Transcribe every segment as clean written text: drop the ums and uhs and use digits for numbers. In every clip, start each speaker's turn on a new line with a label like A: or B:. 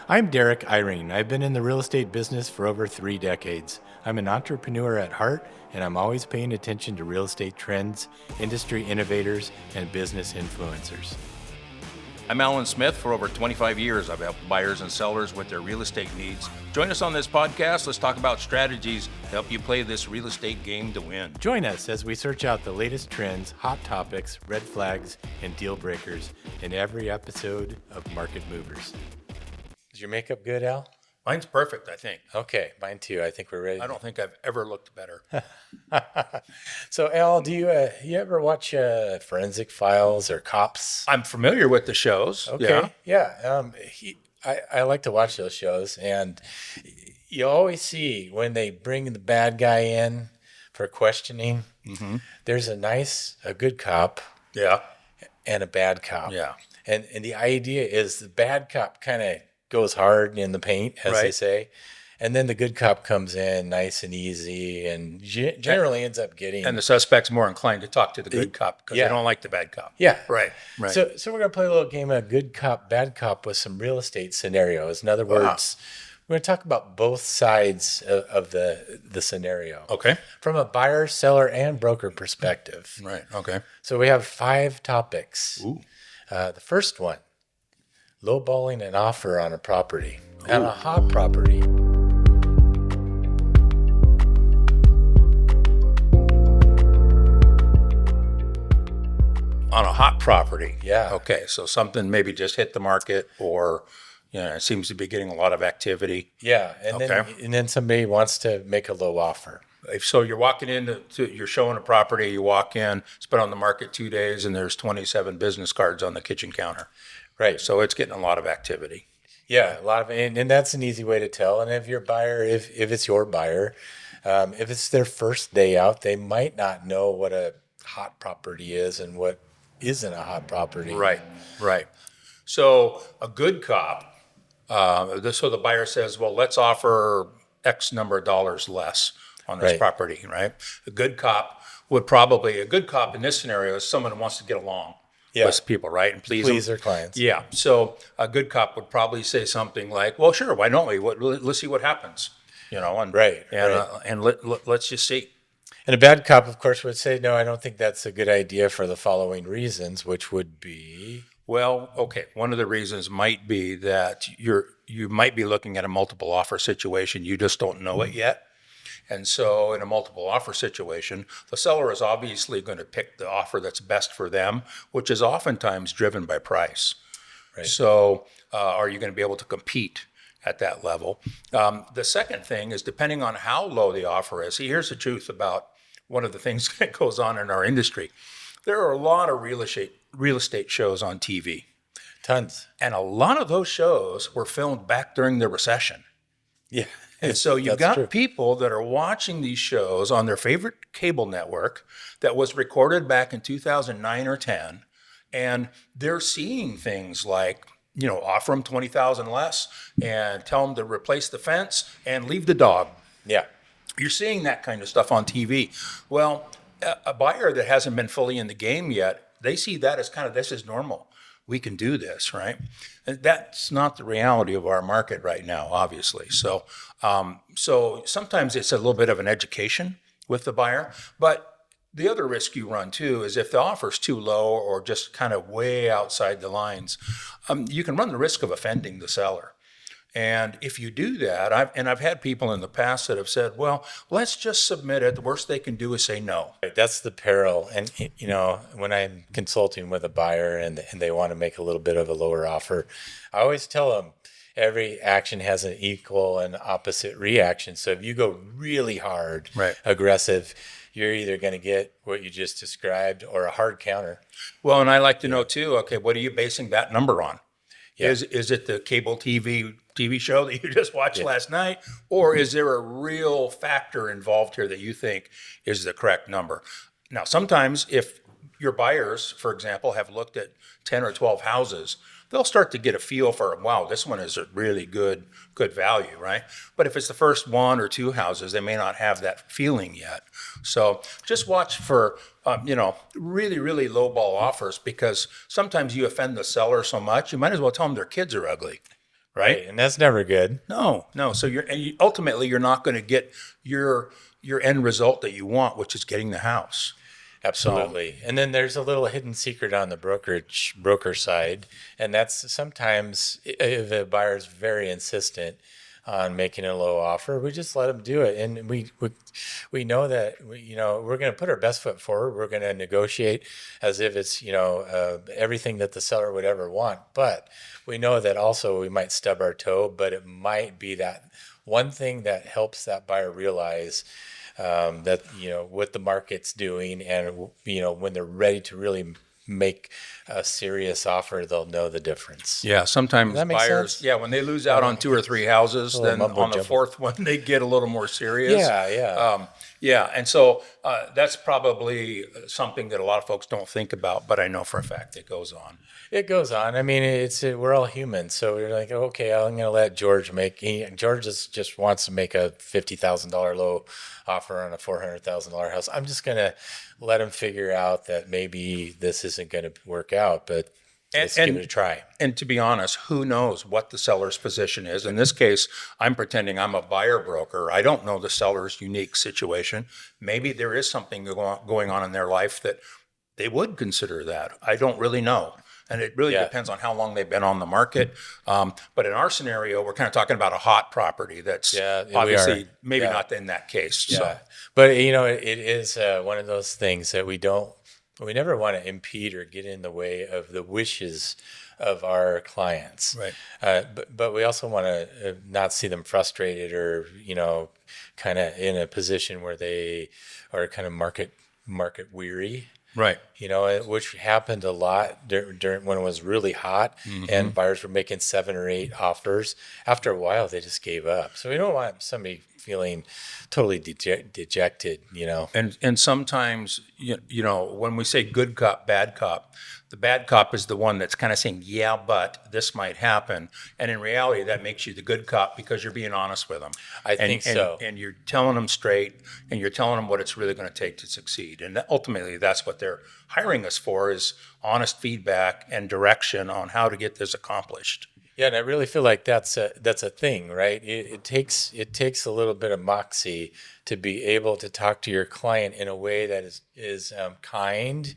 A: I'm Derek Eyring. I've been in the real estate business for over 3 decades. I'm an entrepreneur at heart, and I'm always paying attention to real estate trends, industry innovators, and business influencers.
B: I'm Alan Smith. For over 25 years, I've helped buyers and sellers with their real estate needs. Join us on this podcast. Let's talk about strategies to help you play this real estate game to win.
A: Join us as we search out the latest trends, hot topics, red flags, and deal breakers in every episode of Market Movers. Is your makeup good, Al?
B: Mine's perfect, I think.
A: Okay, mine too. I think we're ready.
B: I don't think I've ever looked better.
A: So, Al, do you ever watch Forensic Files or Cops?
B: I'm familiar with the shows.
A: Okay, yeah. I like to watch those shows, and you always see when they bring the bad guy in for questioning. Mm-hmm. There's a good cop,
B: Yeah.
A: and a bad cop.
B: Yeah.
A: And the idea is the bad cop kind of goes hard in the paint, as they
B: Right.
A: say. And then the good cop comes in nice and easy and generally ends up getting.
B: And the suspect's more inclined to talk to the good cop because
A: Yeah.
B: they don't like the bad cop.
A: Yeah.
B: Right.
A: So we're going to play a little game of good cop, bad cop with some real estate scenarios. In other words, we're going to talk about both sides of the scenario.
B: Okay.
A: From a buyer, seller, and broker perspective.
B: Right. Okay.
A: So we have 5 topics.
B: Ooh.
A: The first one, lowballing an offer on a property, on a hot property.
B: On a hot property.
A: Yeah.
B: Okay. So something maybe just hit the market or, it seems to be getting a lot of activity.
A: Yeah, and then somebody wants to make a low offer.
B: So you're walking you're showing a property, you walk in, it's been on the market 2 days, and there's 27 business cards on the kitchen counter.
A: Right.
B: So it's getting a lot of activity.
A: Yeah, a lot of, and that's an easy way to tell. And if your buyer, if it's your buyer, if it's their first day out, they might not know what a hot property is and what isn't a hot property.
B: Right. So a good cop, so the buyer says, well, let's offer X number of dollars less on this
A: Right.
B: property, right? A good cop in this scenario is someone who wants to get along with people, right? And please them.
A: Their clients.
B: Yeah. So a good cop would probably say something like, well, sure, why don't we? Let's see what happens, and
A: Right.
B: and let's just see.
A: And a bad cop, of course, would say, no, I don't think that's a good idea for the following reasons, which would be.
B: Well, okay. One of the reasons might be that you might be looking at a multiple offer situation. You just don't know it yet. And so in a multiple offer situation, the seller is obviously going to pick the offer that's best for them, which is oftentimes driven by price.
A: Right.
B: So are you going to be able to compete at that level? The second thing is depending on how low the offer is. See, here's the truth about one of the things that goes on in our industry. There are a lot of real estate shows on TV.
A: Tons.
B: And a lot of those shows were filmed back during the recession.
A: Yeah.
B: And so you've got people that are watching these shows on their favorite cable network that was recorded back in 2009 or 10, and they're seeing things like, offer them $20,000 less and tell them to replace the fence and leave the dog.
A: Yeah.
B: You're seeing that kind of stuff on TV. Well, a buyer that hasn't been fully in the game yet, they see that as kind of, this is normal. We can do this, right? And that's not the reality of our market right now, obviously. So sometimes it's a little bit of an education with the buyer. But the other risk you run too is if the offer's too low or just kind of way outside the lines, you can run the risk of offending the seller. And if you do that, I've had people in the past that have said, well, let's just submit it. The worst they can do is say no.
A: That's the peril. And, when I'm consulting with a buyer and they want to make a little bit of a lower offer, I always tell them every action has an equal and opposite reaction. So if you go really hard,
B: Right.
A: aggressive, you're either going to get what you just described or a hard counter.
B: Well, and I like to know too, okay, what are you basing that number on?
A: Yeah.
B: Is it the cable TV show that you just watched last night? Or is there a real factor involved here that you think is the correct number? Now, sometimes if your buyers, for example, have looked at 10 or 12 houses, they'll start to get a feel for, wow, this one is a really good value, right? But if it's the first 1 or 2 houses, they may not have that feeling yet. So just watch for, really, really low ball offers, because sometimes you offend the seller so much, you might as well tell them their kids are ugly. right?
A: And that's never good.
B: No, no. So ultimately you're not going to get your end result that you want, which is getting the house. So
A: Absolutely. And then there's a little hidden secret on the broker side, and that's sometimes if a buyer is very insistent on making a low offer, we just let them do it, and we know that we're going to put our best foot forward. We're going to negotiate as if it's everything that the seller would ever want, but we know that also we might stub our toe, but it might be that one thing that helps that buyer realize that what the market's doing, and when they're ready to really make a serious offer, they'll know the difference.
B: yeah, sometimes
A: Does that make
B: buyers,
A: sense?
B: yeah, when they lose out on 2 or 3 houses,
A: little
B: then
A: mumbo
B: on the
A: jumbo.
B: fourth one they get a little more serious.
A: Yeah.
B: Yeah, and so that's probably something that a lot of folks don't think about, but I know for a fact it goes on.
A: It goes on. I mean, we're all human, so you're like, okay, I'm going to let George George just wants to make a $50,000 low offer on a $400,000 house. I'm just going to let him figure out that maybe this isn't going to work out, but let's give it a try.
B: And to be honest, who knows what the seller's position is? In this case, I'm pretending I'm a buyer broker. I don't know the seller's unique situation. Maybe there is something going on in their life that they would consider that. I don't really know. And it really depends on how long they've been on the market. But in our scenario, we're kind of talking about a hot property that's obviously maybe not in that case.
A: Yeah.
B: So.
A: But it is one of those things that we never want to impede or get in the way of the wishes of our clients.
B: Right.
A: But we also want to not see them frustrated or, kind of in a position where they are kind of market weary.
B: Right.
A: Which happened a lot during when it was really hot, and buyers were making 7 or 8 offers. After a while, they just gave up. So we don't want somebody feeling totally dejected.
B: And sometimes, when we say good cop, bad cop, the bad cop is the one that's kind of saying, yeah, but this might happen. And in reality, that makes you the good cop because you're being honest with them.
A: I think so.
B: And you're telling them straight, and you're telling them what it's really going to take to succeed. And ultimately, that's what they're hiring us for, is honest feedback and direction on how to get this accomplished.
A: Yeah, and I really feel like that's a thing, right? It takes a little bit of moxie to be able to talk to your client in a way that is kind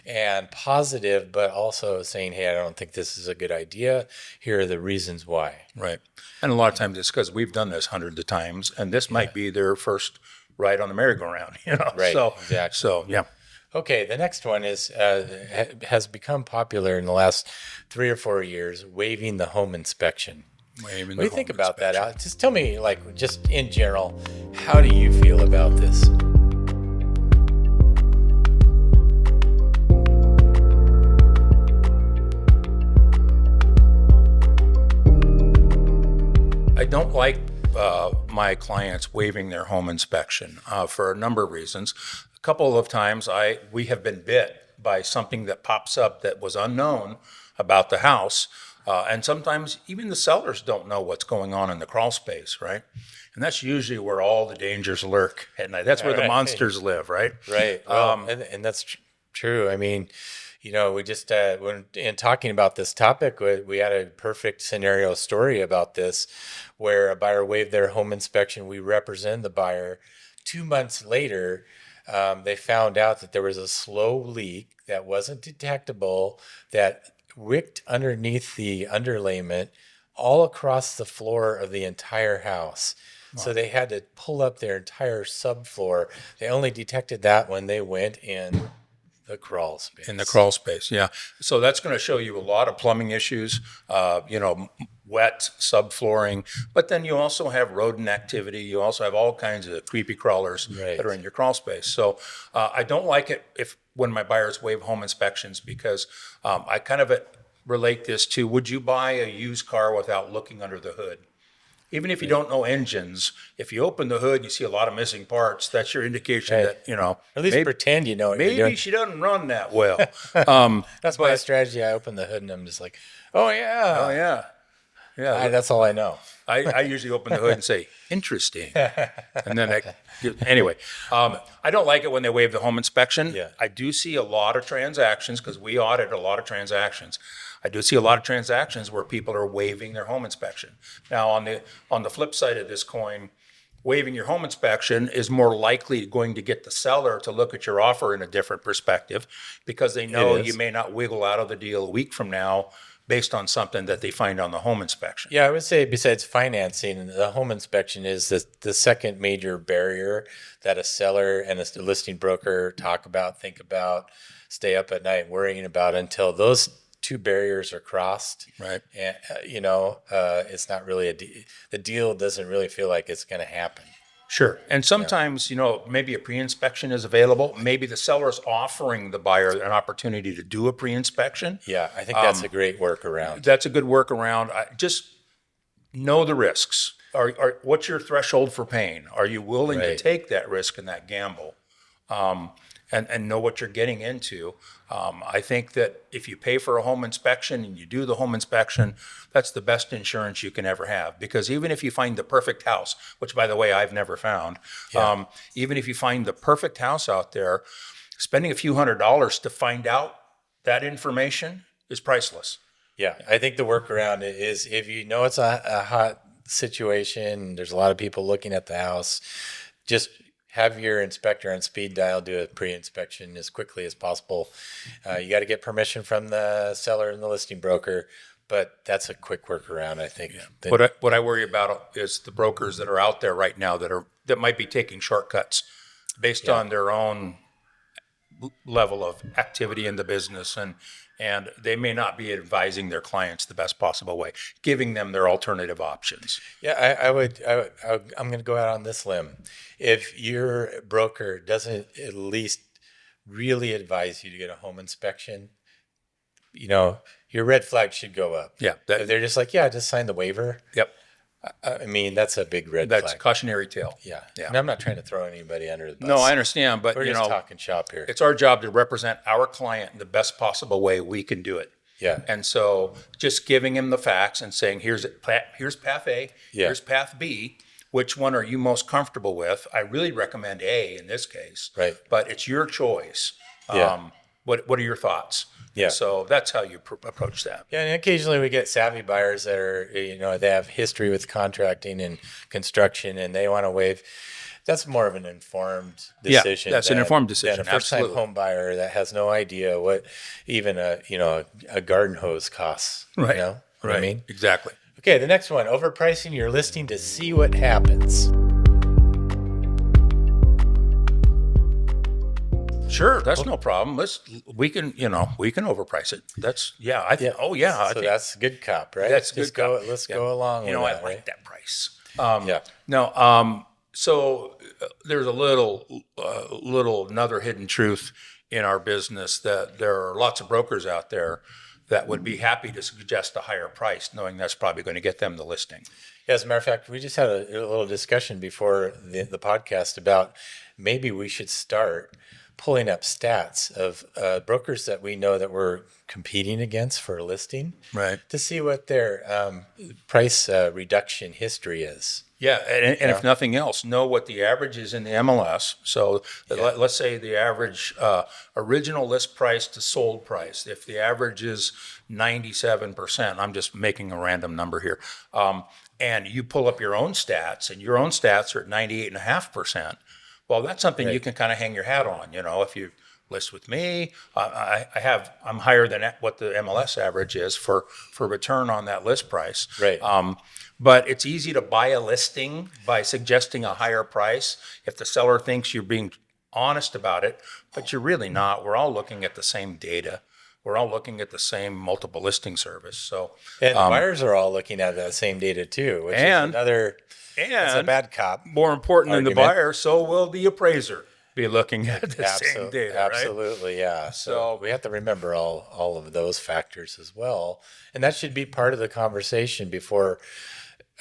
A: and positive, but also saying, "Hey, I don't think this is a good idea. Here are the reasons why."
B: Right. And a lot of times it's because we've done this hundreds of times, and this might be their first ride on the merry-go-round.
A: Right.
B: So,
A: Exactly.
B: So yeah.
A: Okay, the next one has become popular in the last 3 or 4 years, waiving the home inspection. What do you think about that, Alex? Just tell me, just in general, how do you feel about this?
B: I don't like my clients waiving their home inspection for a number of reasons. A couple of times we have been bit by something that pops up that was unknown about the house. And sometimes even the sellers don't know what's going on in the crawl space, right? And that's usually where all the dangers lurk at night. That's where the monsters live, right?
A: Right. Well, and that's true. I mean, we just, when in talking about this topic, we had a perfect scenario story about this where a buyer waived their home inspection. We represent the buyer. 2 months later, they found out that there was a slow leak that wasn't detectable, that wicked underneath the underlayment all across the floor of the entire house. Wow. So they had to pull up their entire subfloor. They only detected that when they went in the crawl space.
B: In the crawl space, yeah. So that's going to show you a lot of plumbing issues, wet subflooring, but then you also have rodent activity. You also have all kinds of creepy crawlers that are in your crawl space. So I don't like it when my buyers waive home inspections, because I kind of relate this to, would you buy a used car without looking under the hood? Even if you don't know engines, if you open the hood and you see a lot of missing parts, that's your indication that,
A: at least pretend you know what you're doing.
B: Maybe she doesn't run that well.
A: That's my strategy. I open the hood and I'm just like, oh yeah. That's all I know.
B: I usually open the hood and say, interesting. And then anyway, I don't like it when they waive the home inspection.
A: Yeah.
B: I do see a lot of transactions, because we audit a lot of transactions. I do see a lot of transactions where people are waiving their home inspection. Now, on the flip side of this coin, waiving your home inspection is more likely going to get the seller to look at your offer in a different perspective because they know
A: is.
B: you may not wiggle out of the deal a week from now based on something that they find on the home inspection.
A: Yeah, I would say besides financing, the home inspection is the second major barrier that a seller and a listing broker talk about, think about, stay up at night worrying about until those two barriers are crossed.
B: Right.
A: And, it's not really the deal doesn't really feel like it's going to happen.
B: Sure. And sometimes, maybe a pre-inspection is available. Maybe the seller's offering the buyer an opportunity to do a pre-inspection.
A: Yeah, I think that's a great workaround.
B: That's a good workaround. Just know the risks. What's your threshold for pain? Are you willing to
A: Right.
B: take that risk and that gamble? And know what you're getting into. I think that if you pay for a home inspection and you do the home inspection, that's the best insurance you can ever have. Because even if you find the perfect house, which by the way, I've never found, even if you find the perfect house out there, spending a few $100s to find out that information is priceless.
A: Yeah, I think the workaround is if you know it's a hot situation, there's a lot of people looking at the house, just have your inspector on speed dial do a pre-inspection as quickly as possible. You got to get permission from the seller and the listing broker, but that's a quick workaround, I think.
B: Yeah. What I worry about is the brokers that are out there right now that might be taking shortcuts based on their own level of activity in the business, and they may not be advising their clients the best possible way, giving them their alternative options.
A: Yeah, I'm going to go out on this limb. If your broker doesn't at least really advise you to get a home inspection, your red flag should go up.
B: Yeah.
A: If they're just like, yeah, just sign the waiver.
B: Yep.
A: I mean, that's a big red
B: That's
A: flag.
B: cautionary tale.
A: Yeah.
B: Yeah.
A: And I'm not trying to throw anybody under the bus.
B: No, I understand, but
A: We're just talking shop here.
B: it's our job to represent our client in the best possible way we can do it.
A: Yeah.
B: And so just giving him the facts and saying, here's path A, here's path B. Which one are you most comfortable with? I really recommend A in this case.
A: Right.
B: But it's your choice.
A: Yeah.
B: What are your thoughts?
A: Yeah.
B: So that's how you approach that.
A: Yeah, and occasionally we get savvy buyers that are, they have history with contracting and construction, and they want to waive. That's more of an informed decision.
B: Yeah, that's an informed decision.
A: Than a first-time
B: Absolutely.
A: home buyer that has no idea what even a garden hose costs.
B: Right.
A: You know what
B: Right.
A: I mean?
B: Exactly.
A: Okay, the next one: overpricing your listing to see what happens.
B: Sure, that's no problem. We can overprice it. That's
A: So that's good cop, right?
B: That's
A: Just
B: good cop.
A: Let's go along with
B: I
A: that,
B: like
A: right?
B: that price.
A: Yeah.
B: No, so there's a little another hidden truth in our business that there are lots of brokers out there that would be happy to suggest a higher price, knowing that's probably going to get them the listing.
A: Yeah, as a matter of fact, we just had a little discussion before the podcast about maybe we should start pulling up stats of brokers that we know that we're competing against for a listing,
B: Right.
A: to see what their price reduction history is.
B: Yeah, and if nothing else, know what the average is in the MLS. So let's say the average original list price to sold price. If the average is 97%, I'm just making a random number here, and you pull up your own stats, and your own stats are at 98.5%, well, that's something you can kind of hang your hat on. If you list with me, I'm higher than what the MLS average is for return on that list price.
A: Right.
B: But it's easy to buy a listing by suggesting a higher price if the seller thinks you're being honest about it, but you're really not. We're all looking at the same data. We're all looking at the same multiple listing service. So,
A: And buyers are all looking at that same data too, which is another. It's a bad cop.
B: More important than the
A: argument.
B: buyer, so will the appraiser be looking at the same data, right?
A: Absolutely, yeah. So we have to remember all of those factors as well, and that should be part of the conversation before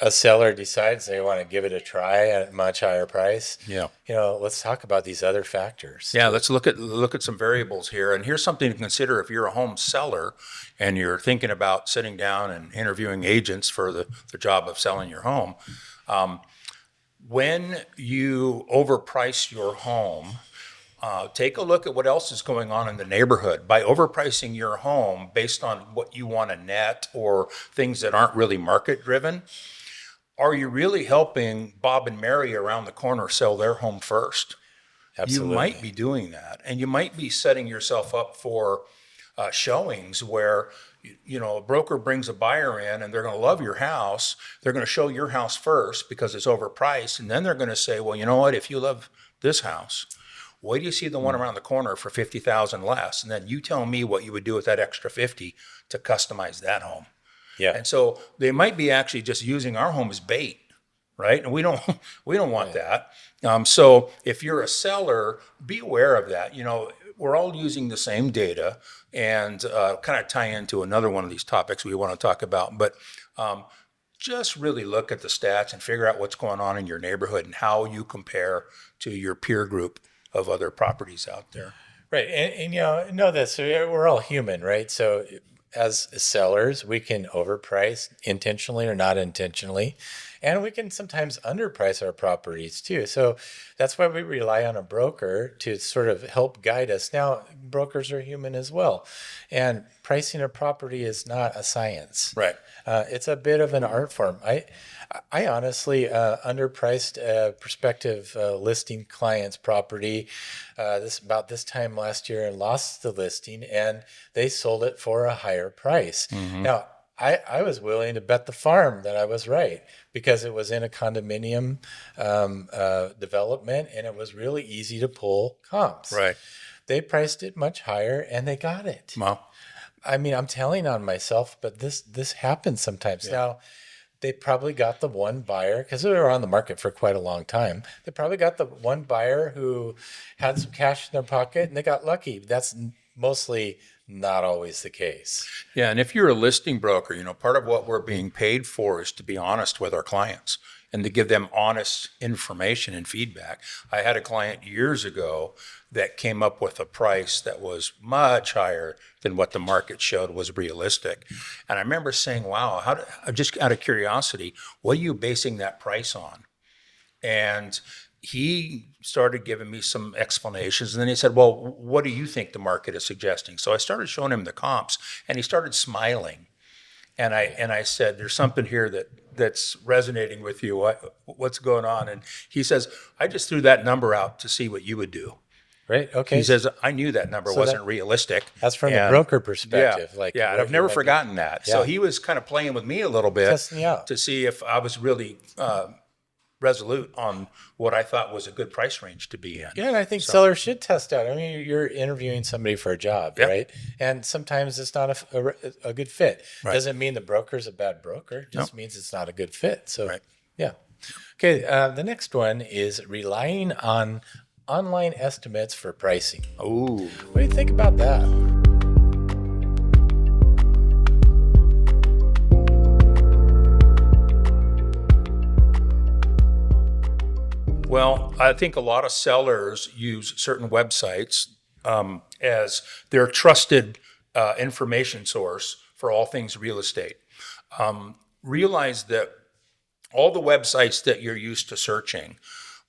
A: a seller decides they want to give it a try at a much higher price.
B: Yeah.
A: Let's talk about these other factors.
B: Yeah, let's look at some variables here. And here's something to consider if you're a home seller and you're thinking about sitting down and interviewing agents for the job of selling your home. When you overprice your home, Take a look at what else is going on in the neighborhood. By overpricing your home based on what you want to net or things that aren't really market driven, are you really helping Bob and Mary around the corner sell their home first? You might
A: Absolutely.
B: be doing that, and you might be setting yourself up for showings where a broker brings a buyer in and they're going to love your house. They're going to show your house first because it's overpriced, and then they're going to say, well, you know what? If you love this house, wait do you see the one around the corner for 50,000 less, and then you tell me what you would do with that extra 50 to customize that home.
A: Yeah.
B: And so they might be actually just using our home as bait, right? And we don't we don't want that. So if you're a seller, be aware of that. We're all using the same data, and kind of tie into another one of these topics we want to talk about. But just really look at the stats and figure out what's going on in your neighborhood and how you compare to your peer group of other properties out there.
A: Right. And know this, we're all human, right? So as sellers, we can overprice intentionally or not intentionally, and we can sometimes underprice our properties too. So that's why we rely on a broker to sort of help guide us. Now, brokers are human as well, and pricing a property is not a science.
B: Right.
A: It's a bit of an art form. I honestly underpriced a prospective listing client's property about this time last year and lost the listing, and they sold it for a higher price. Now, I was willing to bet the farm that I was right because it was in a condominium development, and it was really easy to pull comps.
B: Right.
A: They priced it much higher, and they got it.
B: Well,
A: I mean, I'm telling on myself, but this happens sometimes. Now, they probably got the one buyer because they were on the market for quite a long time. They probably got the one buyer who had some cash in their pocket and they got lucky. That's mostly not always the case.
B: yeah, and if you're a listing broker, part of what we're being paid for is to be honest with our clients and to give them honest information and feedback. I had a client years ago that came up with a price that was much higher than what the market showed was realistic. And I remember saying, wow, just out of curiosity, what are you basing that price on? And he started giving me some explanations. And then he said, well, what do you think the market is suggesting? So I started showing him the comps, and he started smiling. And I said, there's something here that's resonating with you. What's going on? And he says, I just threw that number out to see what you would do.
A: Right. Okay.
B: He says, I knew that number wasn't realistic.
A: That's from the broker perspective.
B: Yeah, and I've never forgotten that. So he was kind of playing with me a little bit
A: Testing you out
B: to see if I was really resolute on what I thought was a good price range to be in.
A: Yeah, and I think sellers should test out. I mean, you're interviewing somebody for a job, right? And sometimes it's not a good fit.
B: Right.
A: Doesn't mean the broker's a bad broker. It just means it's not a good fit. So,
B: Right.
A: yeah. Okay, the next one is relying on online estimates for pricing.
B: Oh,
A: What do you think about that?
B: well, I think a lot of sellers use certain websites as their trusted information source for all things real estate. Realize that all the websites that you're used to searching,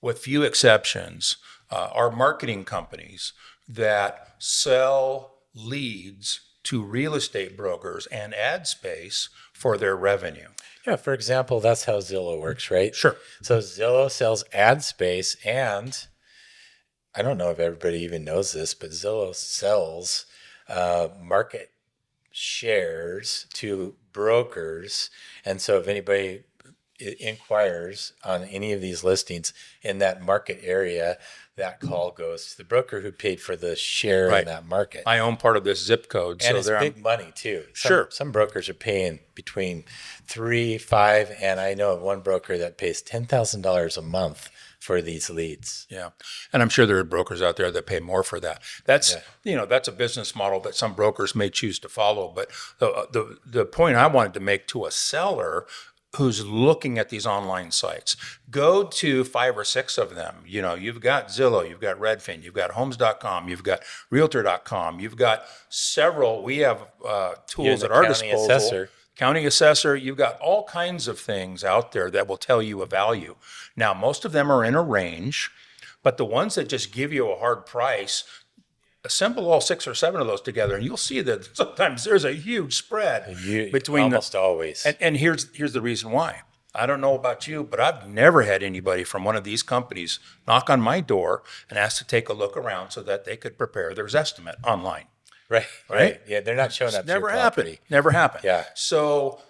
B: with few exceptions, are marketing companies that sell leads to real estate brokers and ad space for their revenue.
A: Yeah, for example, that's how Zillow works, right?
B: Sure.
A: So Zillow sells ad space, and I don't know if everybody even knows this, but Zillow sells market shares to brokers. And so if anybody inquires on any of these listings in that market area, that call goes to the broker who paid for the share in that market.
B: I own part of this zip code.
A: And
B: so
A: it's big money too.
B: Sure.
A: Some brokers are paying between 3, 5, and I know of one broker that pays $10,000 a month for these leads.
B: Yeah. And I'm sure there are brokers out there that pay more for that. That's a business model that some brokers may choose to follow. But the point I wanted to make to a seller who's looking at these online sites, go to 5 or 6 of them. You've got Zillow, you've got Redfin, you've got homes.com, you've got realtor.com, you've got several. We have tools at our disposal. County assessor, you've got all kinds of things out there that will tell you a value. Now, most of them are in a range, But the ones that just give you a hard price, assemble all 6 or 7 of those together, and you'll see that sometimes there's a huge spread
A: You
B: between
A: almost always.
B: and here's the reason why. I don't know about you, but I've never had anybody from one of these companies knock on my door and ask to take a look around so that they could prepare their estimate online.
A: Right. Yeah, they're not showing up to your
B: Never
A: property.
B: happened. Never happened.
A: Yeah.
B: So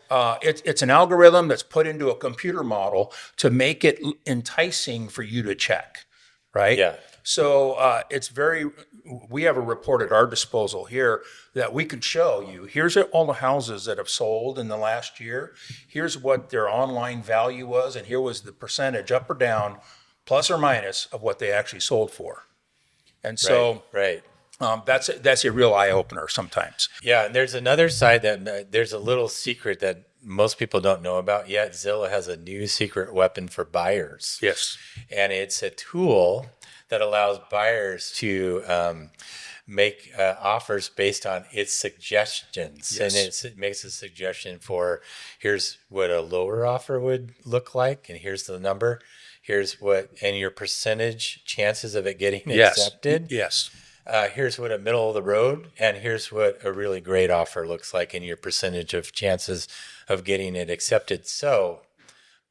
B: it's an algorithm that's put into a computer model to make it enticing for you to check, right?
A: Yeah.
B: So we have a report at our disposal here that we can show you. Here's all the houses that have sold in the last year. Here's what their online value was, and here was the percentage up or down, plus or minus, of what they actually sold for. And so
A: Right.
B: that's a real eye opener sometimes.
A: Yeah, and there's another side that there's a little secret that most people don't know about yet. Zillow has a new secret weapon for buyers.
B: Yes.
A: And it's a tool that allows buyers to make offers based on its suggestions.
B: Yes.
A: And it makes a suggestion for here's what a lower offer would look like, and here's the number. Here's what, and your percentage chances of it getting accepted.
B: Yes.
A: Here's what a middle of the road, and here's what a really great offer looks like, and your percentage of chances of getting it accepted. So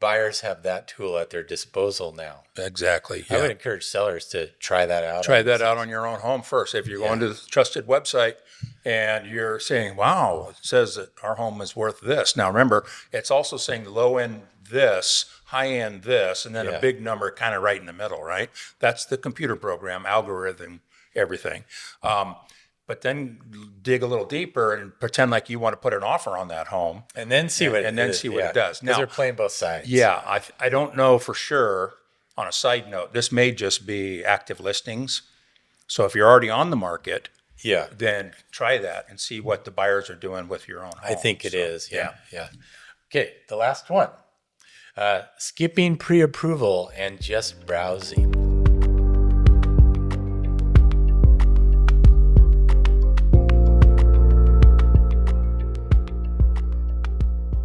A: buyers have that tool at their disposal now.
B: Exactly.
A: I would encourage sellers to try that out.
B: Try that out on your own home first. If you're going to the trusted website and you're saying, wow, it says that our home is worth this. Now, remember, it's also saying low end this, high end this, and then a big number kind of right in the middle, right? That's the computer program, algorithm, everything. But then dig a little deeper and pretend like you want to put an offer on that home.
A: And then see what
B: and then see what it does.
A: Because
B: Now,
A: they're playing both sides.
B: yeah, I don't know for sure. On a side note, this may just be active listings. So if you're already on the market,
A: Yeah.
B: then try that and see what the buyers are doing with your own home.
A: I think it
B: So,
A: is. Yeah. Okay, the last one. Skipping pre-approval and just browsing.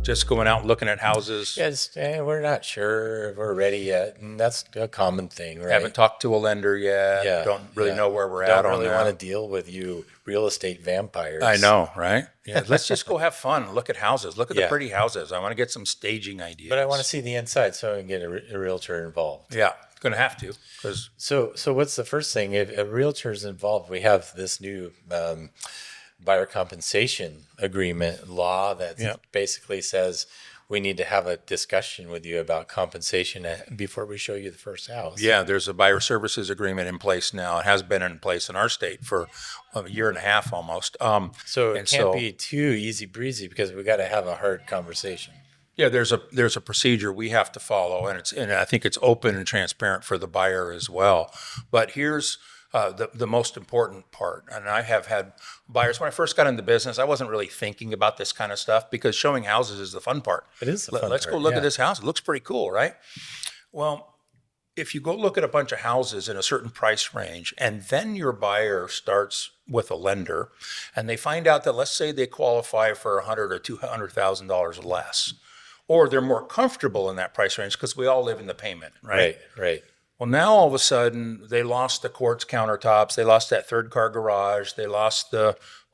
B: Just going out and looking at houses.
A: Yes, we're not sure if we're ready yet, and that's a common thing, right?
B: Haven't talked to a lender yet.
A: Yeah,
B: Don't really know where we're
A: Don't
B: at on
A: really
B: that.
A: want to deal with you real estate vampires.
B: I know, right? Yeah. Let's just go have fun. Look at houses. Look at the
A: Yeah.
B: pretty houses. I want to get some staging ideas.
A: But I want to see the inside so I can get a realtor involved.
B: Yeah, going to have to because
A: So what's the first thing? If a realtor is involved, we have this new buyer compensation agreement law that basically says we need to have a discussion with you about compensation before we show you the first house.
B: yeah, there's a buyer services agreement in place now. It has been in place in our state for a year and a half almost.
A: So it
B: and
A: can't
B: so-
A: be too easy breezy because we got to have a hard conversation.
B: Yeah, there's a procedure we have to follow, and I think it's open and transparent for the buyer as well. But here's the most important part, and I have had buyers when I first got into business. I wasn't really thinking about this kind of stuff because showing houses is the fun part.
A: It is the fun
B: Let's go
A: part,
B: look
A: yeah.
B: at this house. It looks pretty cool, right? Well, if you go look at a bunch of houses in a certain price range, and then your buyer starts with a lender, and they find out that let's say they qualify for $100,000 or $200,000 less, or they're more comfortable in that price range because we all live in the payment, right?
A: Right.
B: Well, now all of a sudden they lost the quartz countertops, they lost that third car garage, they lost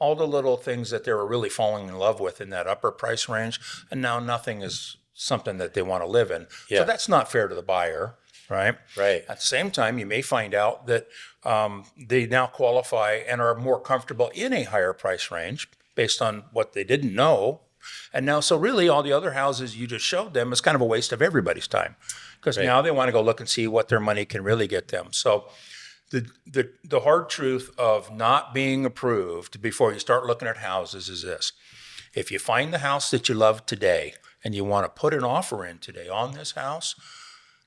B: all the little things that they were really falling in love with in that upper price range, and now nothing is something that they want to live in.
A: Yeah.
B: So that's not fair to the buyer, right?
A: Right.
B: At the same time, you may find out that they now qualify and are more comfortable in a higher price range based on what they didn't know. And now, so really all the other houses you just showed them is kind of a waste of everybody's time because now they want to go look and see what their money can really get them. So the hard truth of not being approved before you start looking at houses is this. If you find the house that you love today and you want to put an offer in today on this house,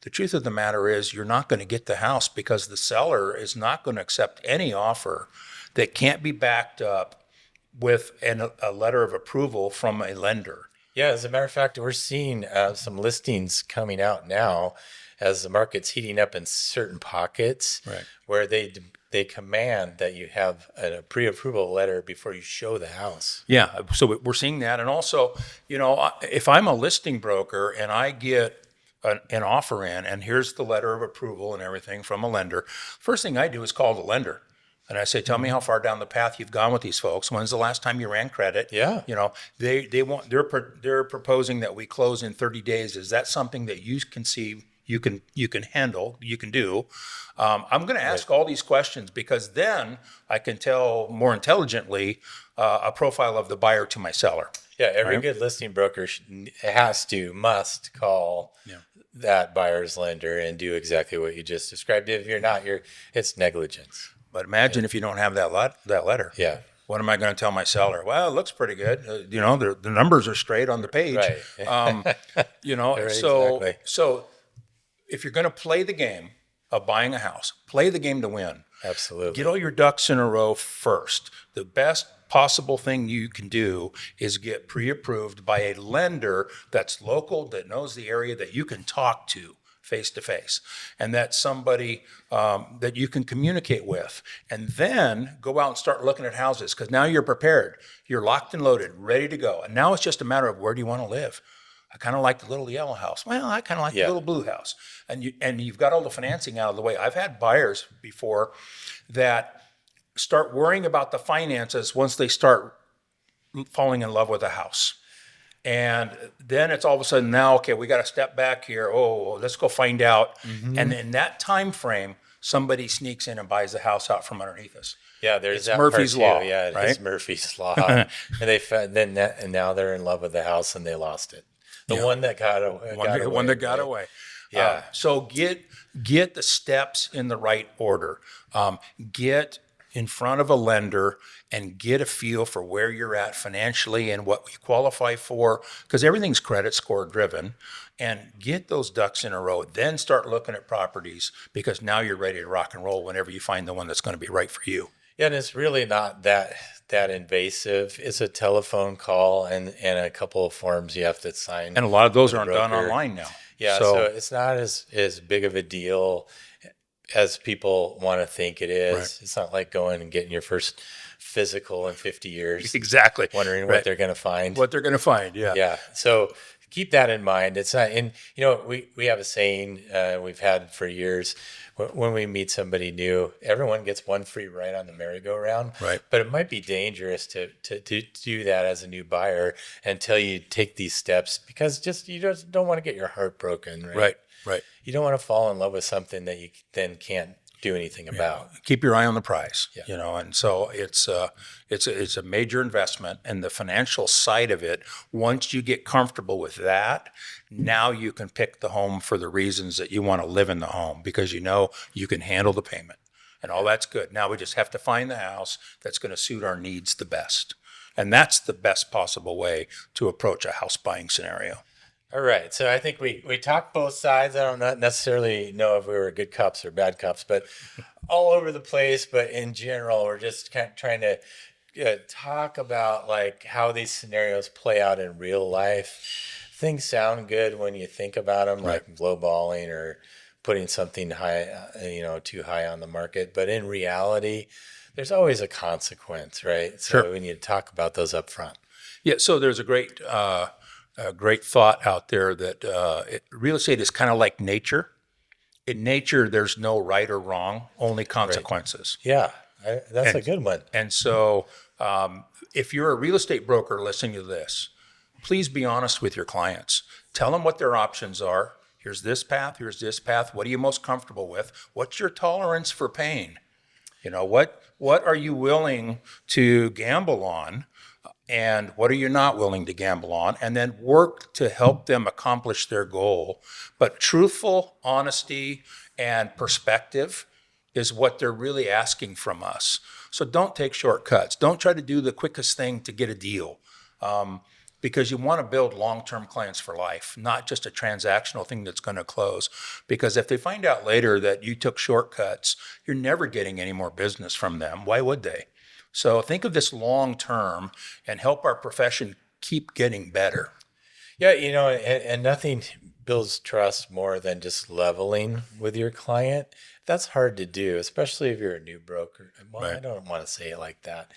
B: the truth of the matter is you're not going to get the house because the seller is not going to accept any offer that can't be backed up with a letter of approval from a lender.
A: Yeah, as a matter of fact, we're seeing some listings coming out now as the market's heating up in certain pockets where they command that you have a pre-approval letter before you show the house.
B: Yeah, so we're seeing that. And also, if I'm a listing broker and I get an offer in, and here's the letter of approval and everything from a lender. First thing I do is call the lender. And I say, tell me how far down the path you've gone with these folks. When's the last time you ran credit?
A: Yeah.
B: You know, they're proposing that we close in 30 days. Is that something that you can see you can handle, you can do? I'm going to ask all these questions because then I can tell more intelligently a profile of the buyer to my seller.
A: Yeah, every good listing broker must call that buyer's lender and do exactly what you just described. If you're not, it's negligence.
B: But imagine if you don't have that letter.
A: Yeah.
B: What am I going to tell my seller? Well, it looks pretty good. The numbers are straight on the page.
A: Right. Right,
B: so
A: exactly.
B: so if you're going to play the game of buying a house, play the game to win.
A: Absolutely.
B: Get all your ducks in a row first. The best possible thing you can do is get pre-approved by a lender that's local, that knows the area, that you can talk to face to face, and that's somebody that you can communicate with. And then go out and start looking at houses, because now you're prepared. You're locked and loaded, ready to go. And now it's just a matter of, where do you want to live? I kind of like the little yellow house. Well, I kind of like the little blue house. And you've got all the financing out of the way. I've had buyers before that start worrying about the finances once they start falling in love with a house. And then it's all of a sudden now, okay, we got to step back here. Oh, let's go find out. And in that time frame, somebody sneaks in and buys the house out from underneath us.
A: Yeah, there's
B: It's
A: that
B: Murphy's
A: part too.
B: Law,
A: Yeah,
B: right?
A: it's Murphy's Law. And now they're in love with the house and they lost it. The one that got away.
B: One that got away.
A: Yeah.
B: So get the steps in the right order. Get in front of a lender and get a feel for where you're at financially and what you qualify for, because everything's credit score driven. And get those ducks in a row. Then start looking at properties, because now you're ready to rock and roll whenever you find the one that's going to be right for you.
A: Yeah, and it's really not that invasive. It's a telephone call and a couple of forms you have to sign.
B: And a lot of those
A: with
B: aren't
A: the
B: done
A: broker.
B: online now.
A: Yeah, so it's not as big of a deal as people want to think it is.
B: Right.
A: It's not like going and getting your first physical in 50 years.
B: Exactly.
A: Wondering
B: Right.
A: what they're going to find.
B: What they're going to find, yeah.
A: Yeah. So keep that in mind. It's not, and we have a saying we've had for years. When we meet somebody new, everyone gets one free ride on the merry-go-round.
B: Right.
A: But it might be dangerous to do that as a new buyer until you take these steps, because you just don't want to get your heart broken. Right.
B: Right.
A: You don't want to fall in love with something that you then can't do anything about.
B: Keep your eye on the prize,
A: Yeah.
B: and so it's a major investment, and the financial side of it, once you get comfortable with that, now you can pick the home for the reasons that you want to live in the home, because you can handle the payment, and all that's good. Now we just have to find the house that's going to suit our needs the best, and that's the best possible way to approach a house buying scenario.
A: All right. So I think we talked both sides. I don't necessarily know if we were good cops or bad cops, but all over the place. But in general, we're just kind of trying to talk about like how these scenarios play out in real life. Things sound good when you think about them, like lowballing or putting something high, too high on the market. But in reality, there's always a consequence, right? So we need to talk about those up front.
B: Yeah. So there's a great thought out there that real estate is kind of like nature. In nature, there's no right or wrong, only consequences.
A: Yeah, that's a good one.
B: And so if you're a real estate broker listening to this, please be honest with your clients. Tell them what their options are. Here's this path. Here's this path. What are you most comfortable with? What's your tolerance for pain? What are you willing to gamble on? And what are you not willing to gamble on? And then work to help them accomplish their goal. But truthful honesty and perspective is what they're really asking from us. So don't take shortcuts. Don't try to do the quickest thing to get a deal, because you want to build long-term clients for life, not just a transactional thing that's going to close. Because if they find out later that you took shortcuts, you're never getting any more business from them. Why would they? So think of this long term and help our profession keep getting better.
A: Yeah, and nothing builds trust more than just leveling with your client. That's hard to do, especially if you're a new broker. Well, I don't want to say it like that.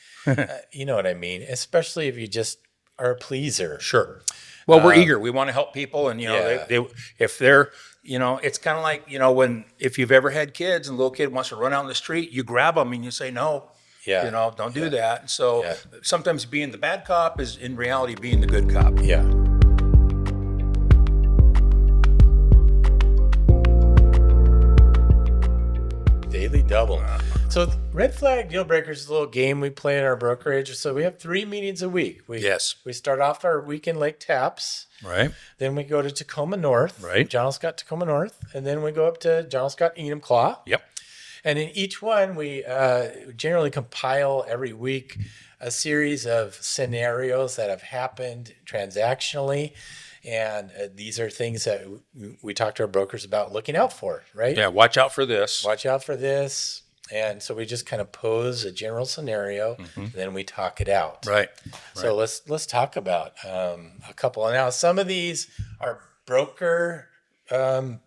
A: You know what I mean? Especially if you just are a pleaser.
B: Sure. Well, we're eager. We want to help people, and
A: Yeah.
B: they if they're it's kind of like when if you've ever had kids and a little kid wants to run out in the street, you grab them and you say no,
A: Yeah.
B: don't do
A: Yeah.
B: that. So
A: Yeah.
B: sometimes being the bad cop is in reality being the good cop.
A: Yeah. Daily double. So red flag deal breakers is a little game we play in our brokerage. So we have 3 meetings a week.
B: Yes.
A: We start off our weekend Lake Taps.
B: Right.
A: Then we go to Tacoma North.
B: Right.
A: John Scott Tacoma North. And then we go up to John Scott Enumclaw.
B: Yep.
A: And in each one, we generally compile every week a series of scenarios that have happened transactionally. And these are things that we talk to our brokers about looking out for, right?
B: Yeah. Watch out for this.
A: Watch out for this. And so we just kind of pose a general scenario, and then we talk it out.
B: Right.
A: So let's talk about a couple. Now, some of these are broker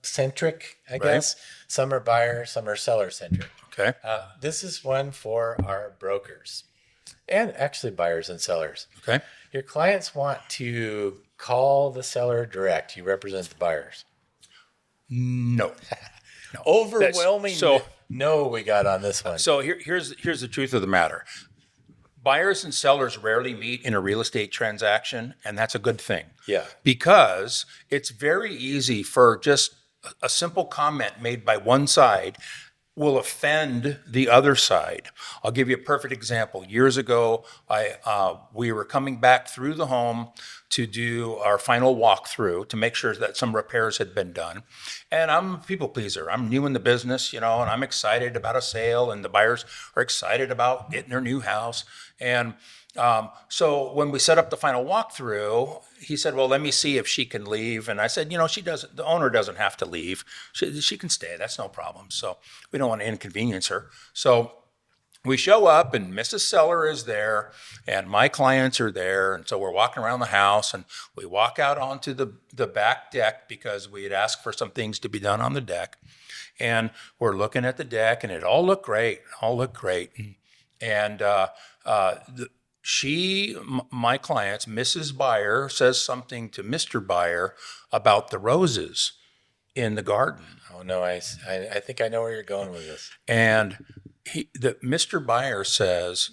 A: centric, I guess. Some are buyer, some are seller centric.
B: Okay.
A: This is one for our brokers and actually buyers and sellers.
B: Okay.
A: Your clients want to call the seller direct. You represent the buyers.
B: No.
A: Overwhelming no we got on this one.
B: So here's the truth of the matter. Buyers and sellers rarely meet in a real estate transaction, and that's a good thing.
A: Yeah.
B: Because it's very easy for just a simple comment made by one side will offend the other side. I'll give you a perfect example. Years ago, we were coming back through the home to do our final walkthrough to make sure that some repairs had been done. And I'm a people pleaser. I'm new in the business, and I'm excited about a sale, and the buyers are excited about getting their new house. And so when we set up the final walkthrough, he said, well, let me see if she can leave. And I said, she doesn't, the owner doesn't have to leave. She can stay. That's no problem. So we don't want to inconvenience her. So we show up and Mrs. Seller is there and my clients are there. And so we're walking around the house and we walk out onto the back deck because we had asked for some things to be done on the deck. And we're looking at the deck and it all looked great. And my clients, Mrs. Buyer, says something to Mr. Buyer about the roses in the garden.
A: Oh no, I think I know where you're going with this.
B: And Mr. Buyer says,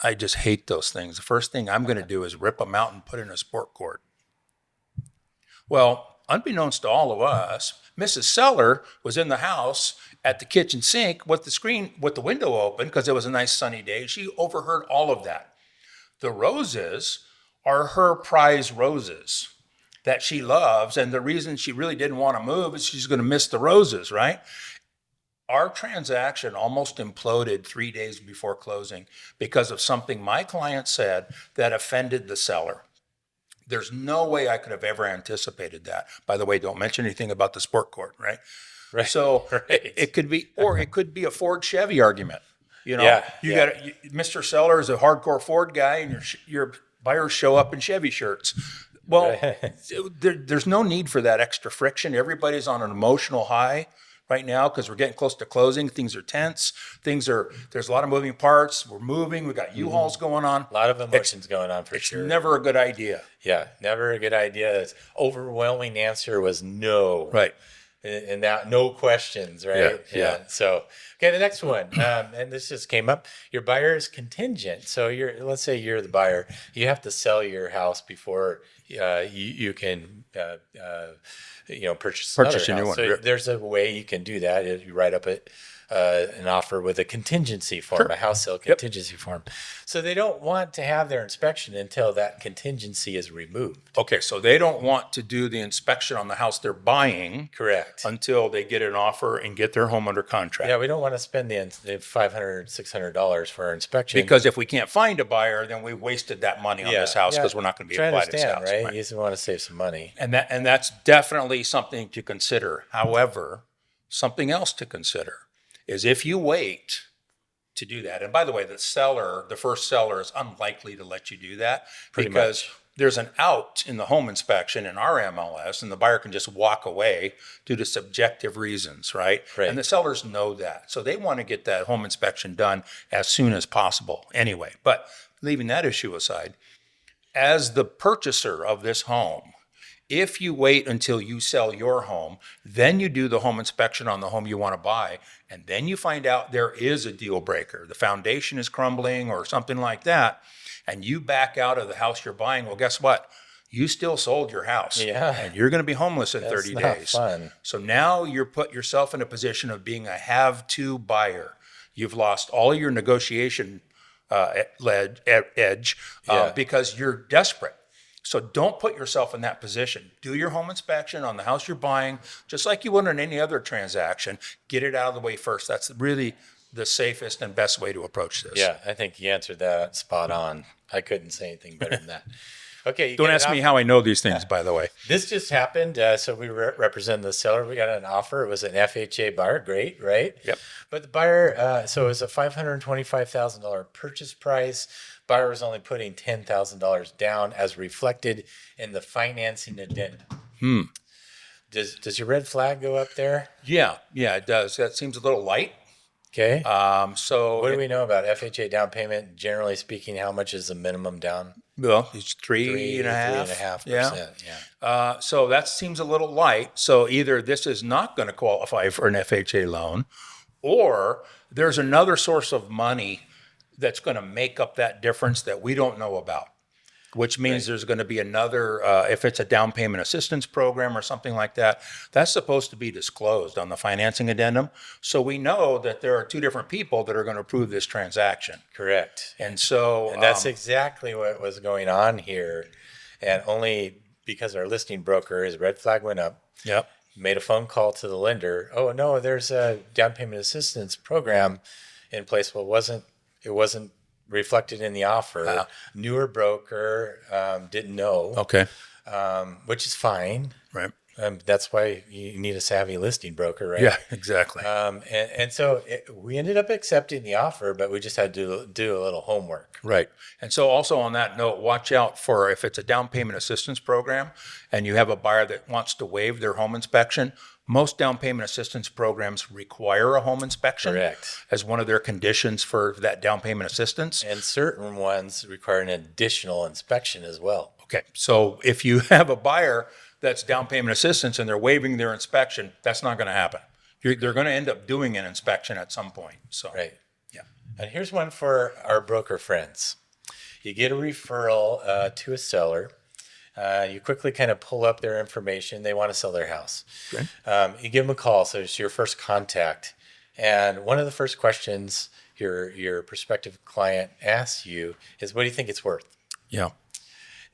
B: I just hate those things. The first thing I'm going to do is rip them out and put in a sport court. Well, unbeknownst to all of us, Mrs. Seller was in the house at the kitchen sink with the window open because it was a nice sunny day. She overheard all of that. The roses are her prize roses that she loves. And the reason she really didn't want to move is she's going to miss the roses, right? Our transaction almost imploded 3 days before closing because of something my client said that offended the seller. There's no way I could have ever anticipated that. By the way, don't mention anything about the sport court, right?
A: Right.
B: So
A: right.
B: It could be, or it could be a Ford Chevy argument. Mr. Seller is a hardcore Ford guy, and your buyers show up in Chevy shirts. Well, there's no need for that extra friction. Everybody's on an emotional high right now because we're getting close to closing. Things are tense. There's a lot of moving parts. We're moving. We got U-Hauls going on.
A: A lot of emotions going on for sure.
B: It's never a good idea.
A: Yeah, never a good idea. The overwhelming answer was no.
B: Right.
A: And that no questions, right?
B: Yeah.
A: So, okay, the next one, and this just came up. Your buyer is contingent. So let's say you're the buyer. You have to sell your house before you can purchase
B: a new
A: house.
B: one.
A: So there's a way you can do that. You write up an offer with a contingency form, a house sale contingency form. So they don't want to have their inspection until that contingency is removed.
B: Okay, so they don't want to do the inspection on the house they're buying.
A: Correct.
B: Until they get an offer and get their home under contract.
A: Yeah, we don't want to spend the $500, $600 for our inspection.
B: Because if we can't find a buyer, then we wasted that money on this house because we're not going to be able to buy this house.
A: Right? You just want to save some money.
B: And that's definitely something to consider. However, something else to consider is if you wait to do that, and by the way, the first seller is unlikely to let you do that because there's an out in the home inspection in our MLS, and the buyer can just walk away due to subjective reasons, right? And the sellers know that. So they want to get that home inspection done as soon as possible anyway. But leaving that issue aside, as the purchaser of this home, if you wait until you sell your home, then you do the home inspection on the home you want to buy, and then you find out there is a deal breaker, the foundation is crumbling or something like that, and you back out of the house you're buying, well, guess what? You still sold your house,
A: Yeah.
B: and you're going to be homeless in
A: That's
B: 30
A: not
B: days.
A: fun.
B: So now you're put yourself in a position of being a have-to buyer. You've lost all your negotiation edge
A: Yeah.
B: because you're desperate. So don't put yourself in that position. Do your home inspection on the house you're buying, just like you would on any other transaction. Get it out of the way first. That's really the safest and best way to approach this.
A: Yeah, I think you answered that spot on. I couldn't say anything better than that. Okay. You
B: Don't
A: get an
B: ask me
A: offer.
B: how I know these things, by the way.
A: This just happened. So we represent the seller. We got an offer. It was an FHA buyer. Great, right?
B: Yep.
A: But the buyer, so it was a $525,000 purchase price. Buyer was only putting $10,000 down as reflected in the financing addendum. Does your red flag go up there?
B: Yeah, it does. That seems a little light.
A: Okay.
B: So
A: What do we know about FHA down payment? Generally speaking, how much is the minimum down?
B: well, it's three and a half.
A: 3.5%. Yeah.
B: So that seems a little light. So either this is not going to qualify for an FHA loan, or there's another source of money that's going to make up that difference that we don't know about, which means there's going to be another, if it's a down payment assistance program or something like that, that's supposed to be disclosed on the financing addendum. So we know that there are two different people that are going to approve this transaction.
A: Correct.
B: And so
A: And that's exactly what was going on here. And only because our listing broker, his red flag went up,
B: yep.
A: made a phone call to the lender. Oh, no, there's a down payment assistance program in place. Well, it wasn't reflected in the offer. Newer broker didn't know,
B: Okay.
A: which is fine.
B: Right.
A: That's why you need a savvy listing broker, right?
B: Yeah, exactly.
A: And so we ended up accepting the offer, but we just had to do a little homework.
B: Right. And so also on that note, watch out for if it's a down payment assistance program and you have a buyer that wants to waive their home inspection, most down payment assistance programs require a home inspection
A: Correct.
B: as one of their conditions for that down payment assistance.
A: And certain ones require an additional inspection as well.
B: Okay. So if you have a buyer that's down payment assistance and they're waiving their inspection, that's not going to happen. They're going to end up doing an inspection at some point. So,
A: Right.
B: yeah.
A: And here's one for our broker friends. You get a referral to a seller. You quickly kind of pull up their information. They want to sell their house.
B: Okay.
A: You give them a call. So it's your first contact. And one of the first questions your prospective client asks you is, what do you think it's worth?
B: Yeah.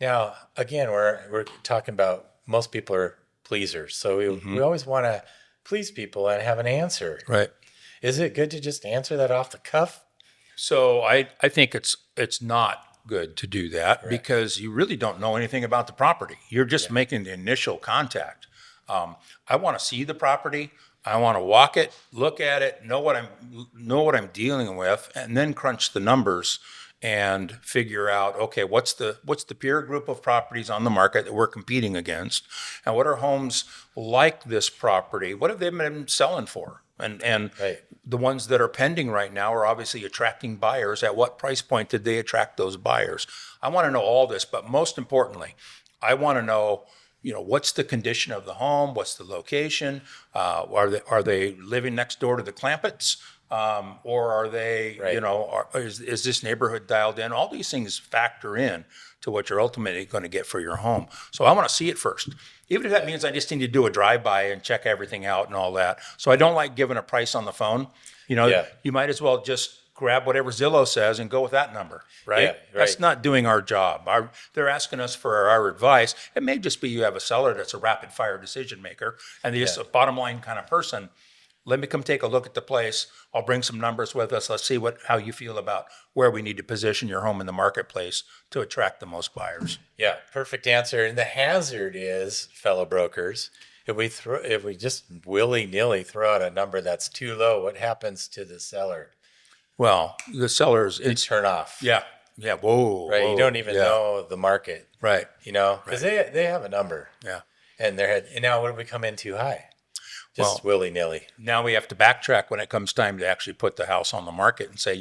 A: Now, again, we're talking about most people are pleasers. So we always want to please people and have an answer.
B: Right.
A: Is it good to just answer that off the cuff?
B: So I think it's not good to do that because you really don't know anything about the property. You're just making the initial contact. I want to see the property. I want to walk it, look at it, know what I'm dealing with, and then crunch the numbers and figure out, okay, what's the peer group of properties on the market that we're competing against, and what are homes like this property? What have they been selling for? And
A: Right.
B: the ones that are pending right now are obviously attracting buyers. At what price point did they attract those buyers? I want to know all this, but most importantly, I want to know, what's the condition of the home? What's the location? Are they living next door to the Clampetts? Or are they,
A: Right.
B: is this neighborhood dialed in? All these things factor in to what you're ultimately going to get for your home. So I want to see it first. Even if that means I just need to do a drive-by and check everything out and all that. So I don't like giving a price on the phone.
A: Yeah.
B: You might as well just grab whatever Zillow says and go with that number, right?
A: Yeah, right.
B: That's not doing our job. They're asking us for our advice. It may just be you have a seller that's a rapid-fire decision maker and they're just a bottom-line kind of person. Let me come take a look at the place. I'll bring some numbers with us. Let's see how you feel about where we need to position your home in the marketplace to attract the most buyers.
A: Yeah, perfect answer. And the hazard is, fellow brokers, if we just willy-nilly throw out a number that's too low, what happens to the seller?
B: Well, the sellers,
A: You turn off.
B: yeah. Whoa.
A: Right.
B: whoa,
A: You don't even know the market.
B: Right.
A: Because they have a number.
B: Yeah.
A: And now what if we come in too high? Just willy-nilly.
B: Now we have to backtrack when it comes time to actually put the house on the market and say,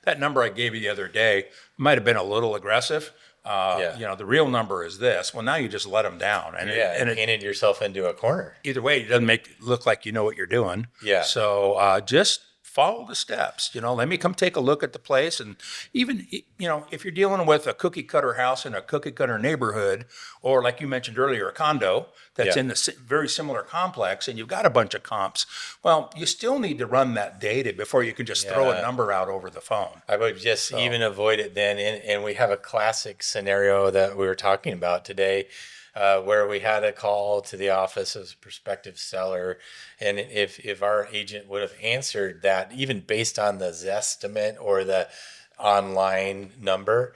B: that number I gave you the other day might have been a little aggressive.
A: Yeah.
B: The real number is this. Well, now you just let them down, and
A: And painted yourself into a corner.
B: either way, it doesn't make it look like you know what you're doing.
A: Yeah.
B: So just follow the steps. Let me come take a look at the place, and even if you're dealing with a cookie cutter house in a cookie cutter neighborhood, or like you mentioned earlier, a condo that's
A: Yeah.
B: in the very similar complex, and you've got a bunch of comps. Well, you still need to run that data before you can just throw a
A: Yeah.
B: number out over the phone.
A: I would just even avoid it then. And we have a classic scenario that we were talking about today, where we had a call to the office as a prospective seller. And if our agent would have answered that, even based on the Zestimate or the online number,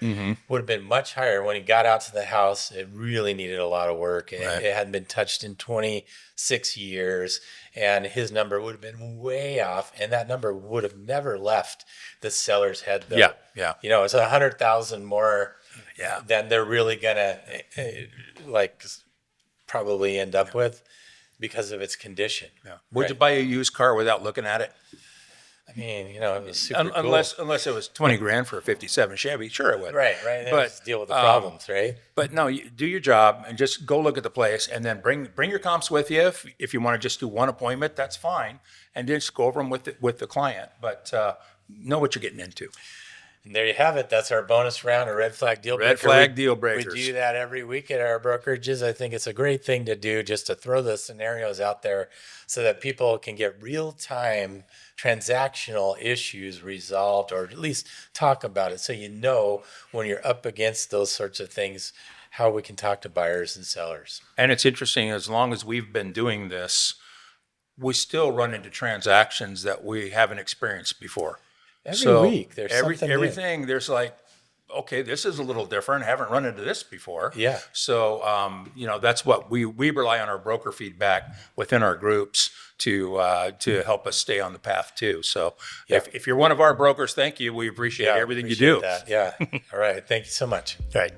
A: would have been much higher. When he got out to the house, it really needed a lot of work. It hadn't been touched in 26 years, and his number would have been way off, and that number would have never left the seller's head, though.
B: Yeah.
A: It's 100,000 more
B: Yeah.
A: than they're really gonna like probably end up with because of its condition.
B: Yeah. Would you buy a used car without looking at it?
A: I mean, it was super cool.
B: Unless it was 20 grand for a 57 Chevy, sure it would.
A: Right. Then
B: But,
A: just deal with the problems, right?
B: But no, you do your job and just go look at the place, and then bring your comps with you. If you want to just do one appointment, that's fine, and just go over them with the client. But know what you're getting into.
A: And there you have it. That's our bonus round of red flag deal breaker.
B: Red flag deal breakers.
A: We do that every week at our brokerages. I think it's a great thing to do, just to throw the scenarios out there so that people can get real time transactional issues resolved, or at least talk about it. So when you're up against those sorts of things, how we can talk to buyers and sellers.
B: And it's interesting, as long as we've been doing this, we still run into transactions that we haven't experienced before.
A: Every week there's something new.
B: everything. There's like, okay, this is a little different. I haven't run into this before.
A: Yeah.
B: So that's what we rely on our broker feedback within our groups to help us stay on the path too. So if you're one of our brokers, thank you. We appreciate everything you do.
A: That. Yeah. All right. Thank you so much.
B: All right.